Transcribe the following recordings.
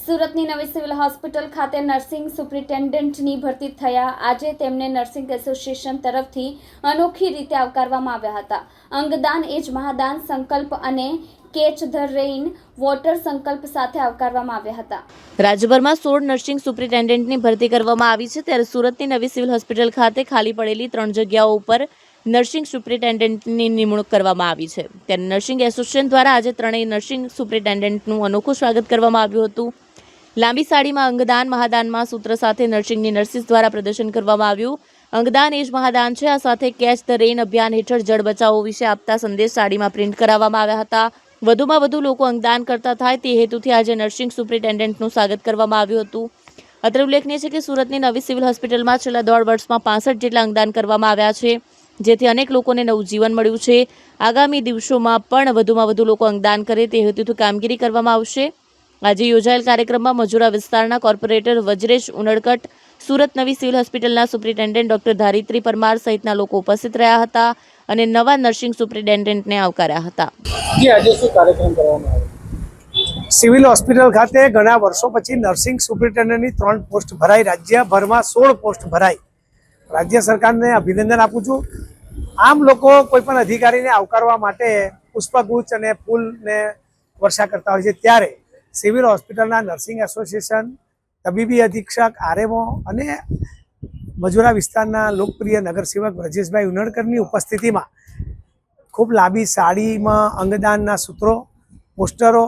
સુરતની નવી civil hospital ખાતે નર્સિંગ સુપ્રિન્ટેન્ડન્ટની ભરતી થયા. આજે તેમને નર્સિંગ એસોસિએશન તરફથી અનોખી રીતે આવકારવામાં આવ્યા હતા. અંગદાન એ જ મહાદાન સંકલ્પ અને કેચ ધ રેઇન વોટર સંકલ્પ સાથે આવકારવામાં આવ્યા હતા. રાજ્યભરમાં 16 નર્સિંગ સુપ્રિન્ટેન્ડન્ટની ભરતી કરવામાં આવી છે, ત્યારે સુરતની નવી સિવિલ હોસ્પિટલ ખાતે ખાલી પડેલી 3 જગ્યાઓ ઉપર નર્સિંગ સુપ્રિન્ટેન્ડન્ટની નિમણૂક કરવામાં આવી છે. ત્યારે નર્સિંગ એસોસિએશન દ્વારા આજે ત્રણેય નર્સિંગ સુપ્રિન્ટેન્ડન્ટનું અનોખું સ્વાગત કરવામાં આવ્યું હતું. લાંબી સાડીમાં અંગદાન મહાદાનમાં સૂત્ર સાથે નર્સિંગની નર્સિસ દ્વારા પ્રદર્શન કરવામાં આવ્યું. અંગદાન એ જ મહાદાન છે. આ સાથે કેચ ધ રેઇન અભિયાન હેઠળ જળ બચાવો વિશે આપતા સંદેશ સાડીમાં પ્રિન્ટ કરાવવામાં આવ્યા હતા. વધુમાં વધુ લોકો અંગદાન કરતા થાય તે હેતુથી આજે નર્સિંગ સુપ્રિન્ટેન્ડન્ટનું સ્વાગત કરવામાં આવ્યું હતું. અત્રે ઉલ્લેખનીય છે કે સુરતની નવી સિવિલ હોસ્પિટલમાં છેલ્લા 1.5 વર્ષમાં 65 જેટલા અંગદાન કરવામાં આવ્યા છે, જેથી અનેક લોકોને નવું જીવન મળ્યું છે. આગામી દિવસોમાં પણ વધુમાં વધુ લોકો અંગદાન કરે તે હેતુથી કામગીરી કરવામાં આવશે. આજે યોજાયેલ કાર્યક્રમમાં મજૂરા વિસ્તારના કોર્પોરેટર વજ્રેશ ઉનડકટ, સુરત નવી સિવિલ હોસ્પિટલના સુપ્રિન્ટેન્ડન્ટ ડોક્ટર ધારિત્રી પરમાર સહિતના લોકો ઉપસ્થિત રહ્યા હતા અને નવા નર્સિંગ સુપ્રિન્ટેન્ડન્ટને આવકાર્યા હતા. આજે શું કાર્યક્રમ કરવામાં આવ્યો? સિવિલ હોસ્પિટલ ખાતે ઘણા વર્ષો પછી નર્સિંગ સુપ્રિન્ટેન્ડન્ટની 3 પોસ્ટ ભરાઈ. રાજ્યભરમાં 16 પોસ્ટ ભરાઈ. રાજ્ય સરકારને અભિનંદન આપું છું. આમ લોકો કોઈ પણ અધિકારીને આવકારવા માટે પુષ્પગુચ્છ અને ફૂલને વર્ષા કરતા હોય છે, ત્યારે સિવિલ હોસ્પિટલના નર્સિંગ એસોસિએશન, તબીબી અધિક્ષક, આરએમઓ અને મજૂરા વિસ્તારના લોકપ્રિય નગરસેવક બ્રજેશભાઈ ઉનડકરની ઉપસ્થિતિમાં ખૂબ લાંબી સાડીમાં અંગદાનના સૂત્રો, પોસ્ટરો,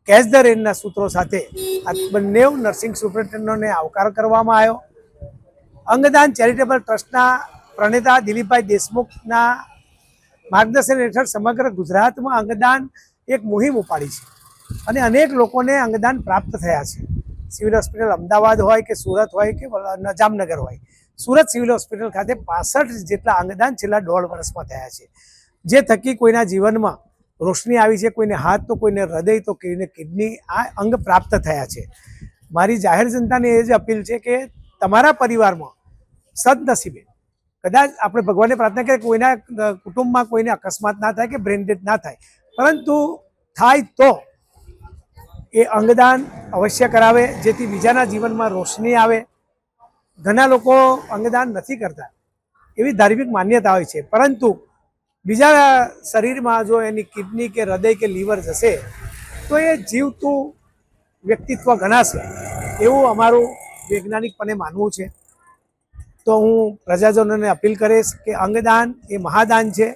કેચ ધ રેઇનના સૂત્રો સાથે આ બંને નર્સિંગ સુપ્રિન્ટેન્ડન્ટોને આવકાર કરવામાં આવ્યો. અંગદાન ચેરિટેબલ ટ્રસ્ટના પ્રણેતા દિલીપભાઈ દેશમુખના માર્ગદર્શન હેઠળ સમગ્ર ગુજરાતમાં અંગદાન એક મુહિમ ઉપાડી છે અને અનેક લોકોને અંગદાન પ્રાપ્ત થયા છે. સિવિલ હોસ્પિટલ અમદાવાદ હોય કે સુરત હોય કે જામનગર હોય, સુરત સિવિલ હોસ્પિટલ ખાતે 65 જેટલા અંગદાન છેલ્લા 1.5 વર્ષમાં થયા છે, જે થકી કોઈના જીવનમાં રોશની આવી છે. કોઈને હાથ તો કોઈને હૃદય તો કોઈને કિડની, આ અંગ પ્રાપ્ત થયા છે. મારી જાહેર જનતાને એ જ અપીલ છે કે તમારા પરિવારમાં સદનસીબે કદાચ આપણે ભગવાનને પ્રાર્થના કરીએ કોઈના કુટુંબમાં કોઈને અકસ્માત ના થાય કે બ્રેન ડેથ ના થાય, પરંતુ થાય તો એ અંગદાન અવશ્ય કરાવે, જેથી બીજાના જીવનમાં રોશની આવે. ઘણા લોકો અંગદાન નથી કરતા, એવી ધાર્મિક માન્યતા હોય છે, પરંતુ બીજા શરીરમાં જો એની કિડની કે હૃદય કે લીવર જશે તો એ જીવતું વ્યક્તિત્વ ગણાશે, એવું અમારું વૈજ્ઞાનિકપણે માનવું છે. તો હું પ્રજાજનોને અપીલ કરીશ કે અંગદાન એ મહાદાન છે,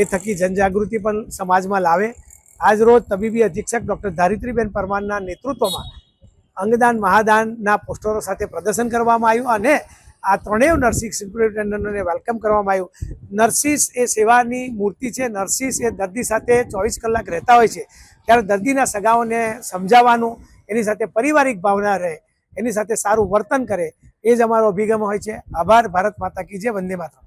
એ થકી જનજાગૃતિ પણ સમાજમાં લાવે. આજ રોજ તબીબી અધિક્ષક ડૉક્ટર ધારિત્રીબેન પરમારના નેતૃત્વમાં અંગદાન મહાદાનના પોસ્ટરો સાથે પ્રદર્શન કરવામાં આવ્યું અને આ ત્રણેય નર્સિંગ સુપ્રિન્ટેન્ડન્ટોને વેલકમ કરવામાં આવ્યું. નર્સિસ એ સેવાની મૂર્તિ છે. નર્સિસ એ દર્દી સાથે 24 કલાક રહેતા હોય છે, ત્યારે દર્દીના સગાઓને સમજાવવાનું, એની સાથે પારિવારિક ભાવના રહે, એની સાથે સારું વર્તન કરે, એ જ અમારો અભિગમ હોય છે. આભાર. ભારત માતા કી જય. વંદે માતરમ.